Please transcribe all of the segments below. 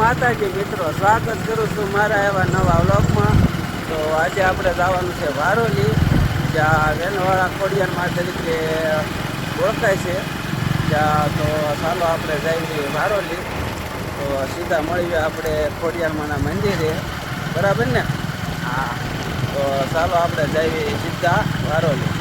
માતાજી મિત્રો, સ્વાગત કરું છું મારા એવા નવા વ્લોગમાં। તો આજે આપણે જવાનું છે વારોલી, જ્યાં વેનવાળા ખોડિયારમાં તરીકે ઓળખાય છે ત્યાં। તો ચાલો આપણે જઈએ વારોલી, તો સીધા મળીએ આપણે ખોડિયારમાંના મંદિરે, બરાબર ને? હા, તો ચાલો આપણે જઈએ સીધા વારોલી।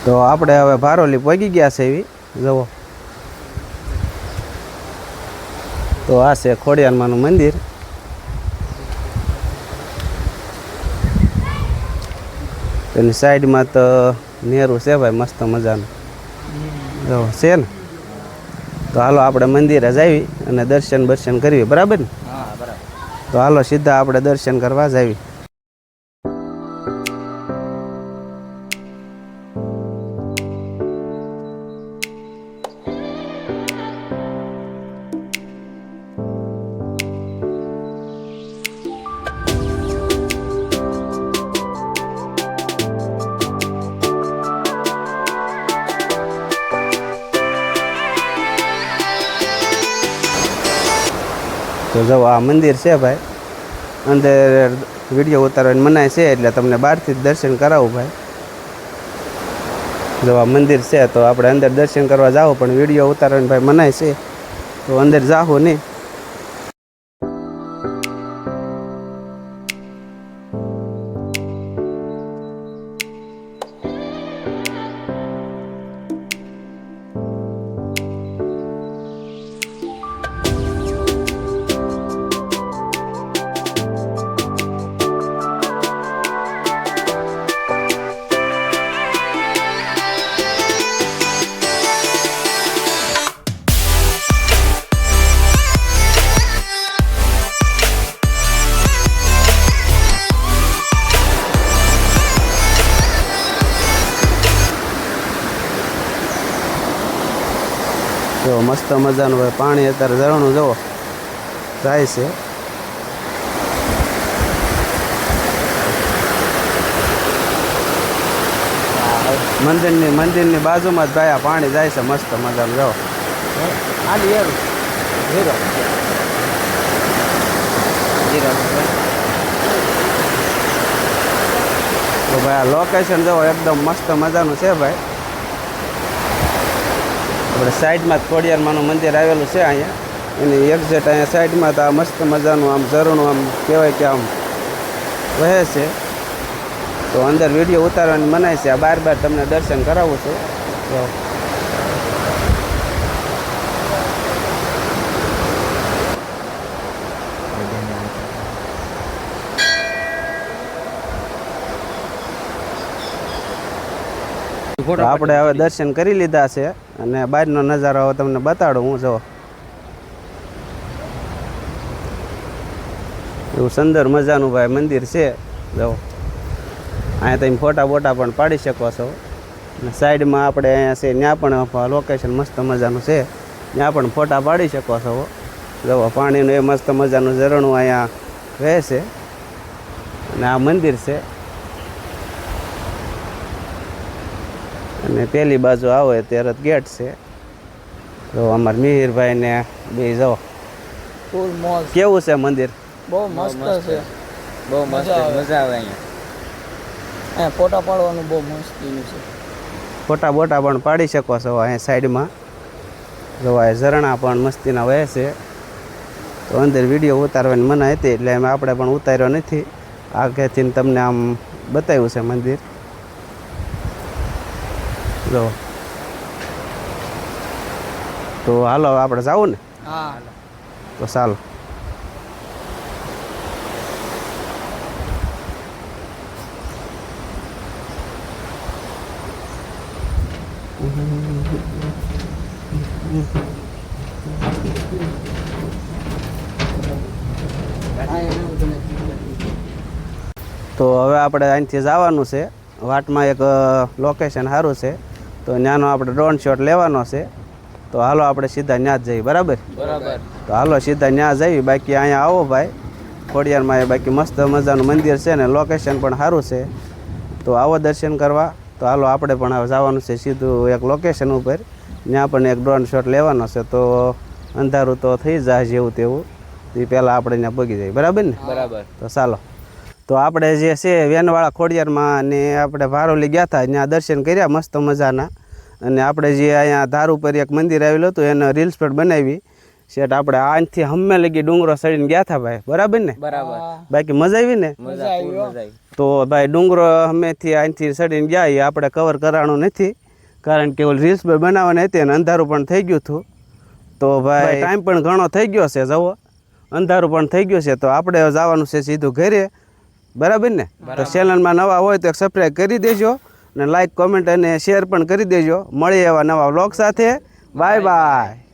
તો આપણે હવે વારોલી પહોંચી ગયા છે એવી જુઓ। તો આ છે ખોડિયારમાંનું મંદિર। તેની સાઈડમાં તો નેરું છે ભાઈ, મસ્ત મજાનું જો છે ને। તો હાલો આપણે મંદિરે જઈએ અને દર્શન કરીએ, બરાબર ને? હા બરાબર। તો હાલો સીધા આપણે દર્શન કરવા જઈએ। તો જો આ મંદિર છે ભાઈ, અંદર વિડીયો ઉતારવાની મનાય છે, એટલે તમને બહારથી જ દર્શન કરાવું ભાઈ। જો આ મંદિર છે તો આપણે અંદર દર્શન કરવા જાવ, પણ વિડીયો ઉતારવાની ભાઈ મનાય છે, તો અંદર જાઓ નહીં। જો મસ્ત મજાનું ભાઈ પાણી, અત્યારે ઝરણું જુઓ જાય છે। મંદિરની બાજુમાં જ ભાઈ આ પાણી જાય છે, મસ્ત મજાનું જુઓ। તો ભાઈ આ લોકેશન જુઓ એકદમ મસ્ત મજાનું છે ભાઈ। આપણે સાઈડમાં જ ખોડિયારમાંનું મંદિર આવેલું છે અહીંયા, એની એક્ઝેક્ટ અહીંયા સાઈડમાં તો આ મસ્ત મજાનું આમ ઝરણું આમ કહેવાય કે આમ વહે છે। તો અંદર વિડીયો ઉતારવાની મનાય છે, આ બાર તમને દર્શન કરાવું છું। તો આપણે હવે દર્શન કરી લીધા છે અને બહારનો નજારો હવે તમને બતાડું હું। જો એવું સુંદર મજાનું ભાઈ મંદિર છે। જો અહીંયા તમે ફોટા પણ પાડી શકો છો, અને સાઈડમાં આપણે અહીંયા છે ત્યાં પણ લોકેશન મસ્ત મજાનું છે, ત્યાં પણ ફોટા પાડી શકો છો। જો પાણીનું એ મસ્ત મજાનું ઝરણું અહીંયા રહે છે, અને આ મંદિર છે। અને પેલી બાજુ આવો ત્યારે ગેટ છે। તો અમારા મિહિરભાઈ ને બે જાઓ, કેવું છે મંદિર? બહુ મસ્ત છે, બહુ મસ્ત, મજા આવે અહીંયા ફોટા પાડવાનું બહુ મસ્તીનું છે। ફોટા પણ પાડી શકો છો અહીંયા સાઈડમાં। જોવાય ઝરણા પણ મસ્તીના વહે છે। તો અંદર વિડીયો ઉતારવાની મના હતી, એટલે આપણે પણ ઉતાર્યો નથી, આગળથી તમને આમ બતાવ્યું છે મંદિર। જો તો હાલો હવે આપણે જાવું ને હા તો ચાલો. તો હવે આપણે અહીંથી જવાનું છે. વાટમાં એક લોકેશન સારું છે તો ત્યાંનો આપણે ડ્રોન શોટ લેવાનો છે. તો હાલો આપણે સીધા ત્યાં જ જઈએ. બરાબર? બરાબર. તો હાલો સીધા ત્યાં જઈએ. બાકી અહીંયા આવો ભાઈ ખોડિયારમાં, એ બાકી મસ્ત મજાનું મંદિર છે ને લોકેશન પણ સારું છે. તો આવો દર્શન કરવા. તો હાલો આપણે પણ હવે જવાનું છે સીધું એક લોકેશન ઉપર. ત્યાં પણ એક ડ્રોન શોટ લેવાનો છે. તો અંધારું તો થઈ જાય જેવું તેવું, એ પહેલાં આપણે ત્યાં પગી જઈએ. બરાબર ને? બરાબર. તો ચાલો. તો આપણે જે છે વેનવાળા ખોડિયારમાં ને આપણે ભારોલી ગયા હતા, ત્યાં દર્શન કર્યા મસ્ત મજાના. અને આપણે જે અહીંયા ધાર ઉપર એક મંદિર આવેલું હતું એને રીલ્સ પણ બનાવી સેટ. આપણે આથી હમે લગી ડુંગરો ચડીને ગયા હતા ભાઈ. બરાબર ને? બરાબર. બાકી મજા આવી ને? મજા આવી. તો ભાઈ ડુંગરો હમેથી અહીંથી ચડીને ગયા એ આપણે કવર કરાણું નથી, કારણ કે ઓલ રીલ્સ પણ બનાવવાની હતી અને અંધારું પણ થઈ ગયું હતું. તો ભાઈ ટાઈમ પણ ઘણો થઈ ગયો છે, જવો અંધારું પણ થઈ ગયું છે. તો આપણે જવાનું છે સીધું ઘરે. બરાબર ને? તો ચેનલમાં નવા હોય તો સબસ્ક્રાઈબ કરી દેજો અને લાઈક કોમેન્ટ અને શેર પણ કરી દેજો. મળીએ એવા નવા વ્લોગ સાથે. Bye bye.